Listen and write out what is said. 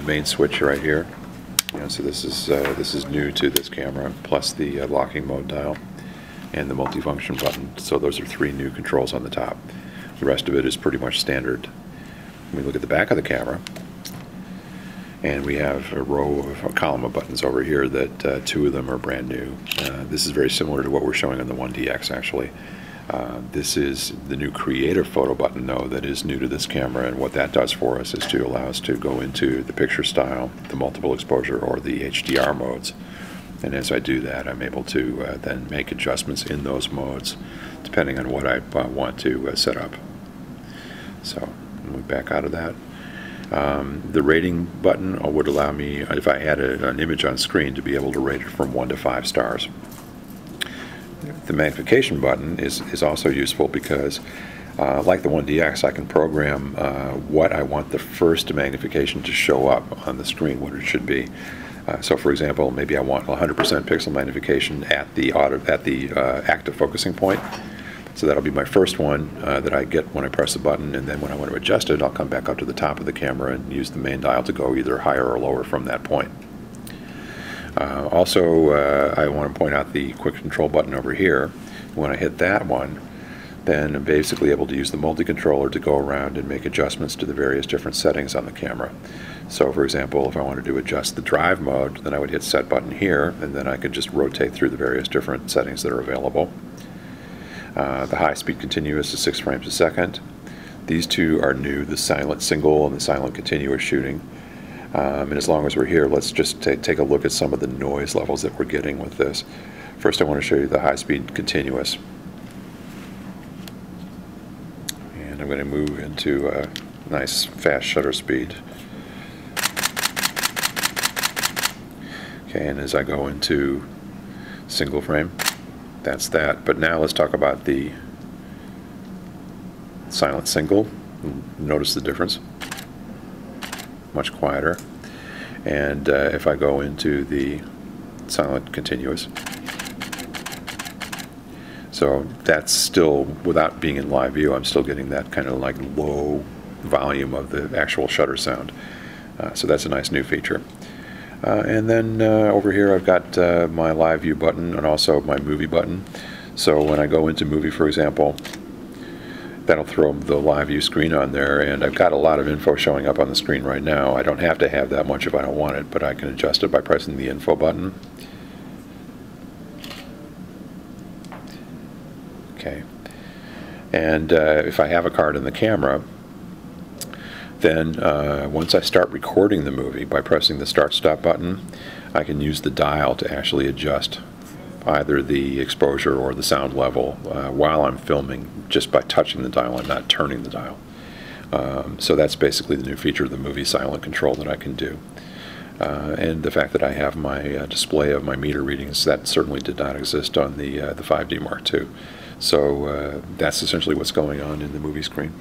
main switch right here. So this is new to this camera, plus the locking mode dial and the multifunction button. So those are 3 new controls on the top. The rest of it is pretty much standard. We look at the back of the camera, and we have a column of buttons over here that 2 of them are brand new. This is very similar to what we're showing on the 1DX actually. This is the new creative photo button though that is new to this camera, and what that does for us is to allow us to go into the picture style, the multiple exposure, or the HDR modes. And as I do that, I'm able to then make adjustments in those modes depending on what I want to set up. So we back out of that. The rating button would allow me, if I had an image on screen, to be able to rate it from 1 to 5 stars. The magnification button is also useful because, like the 1DX, I can program what I want the first magnification to show up on the screen, what it should be. So, for example, maybe I want 100% pixel magnification at the active focusing point. So that'll be my first one that I get when I press the button, and then when I want to adjust it, I'll come back up to the top of the camera and use the main dial to go either higher or lower from that point. Also, I want to point out the quick control button over here. When I hit that one, then I'm basically able to use the multi-controller to go around and make adjustments to the various different settings on the camera. So for example, if I wanted to adjust the drive mode, then I would hit set button here, and then I could just rotate through the various different settings that are available. The high-speed continuous is 6 frames a second. These 2 are new, the silent single and the silent continuous shooting. And as long as we're here, let's just take a look at some of the noise levels that we're getting with this. First I want to show you the high-speed continuous. And I'm going to move into a nice fast shutter speed. Okay, and as I go into single frame, that's that. But now let's talk about the silent single. Notice the difference. Much quieter. And if I go into the silent continuous, so that's still, without being in live view, I'm still getting that kind of like low volume of the actual shutter sound. So that's a nice new feature. And then over here I've got my live view button and also my movie button. So when I go into movie, for example, that'll throw the live view screen on there, and I've got a lot of info showing up on the screen right now. I don't have to have that much if I don't want it, but I can adjust it by pressing the info button. Okay. And if I have a card in the camera, then once I start recording the movie by pressing the start-stop button, I can use the dial to actually adjust either the exposure or the sound level while I'm filming, just by touching the dial and not turning the dial. So that's basically the new feature of the movie silent control that I can do. And the fact that I have my display of my meter readings, that certainly did not exist on the 5D Mark II. So that's essentially what's going on in the movie screen.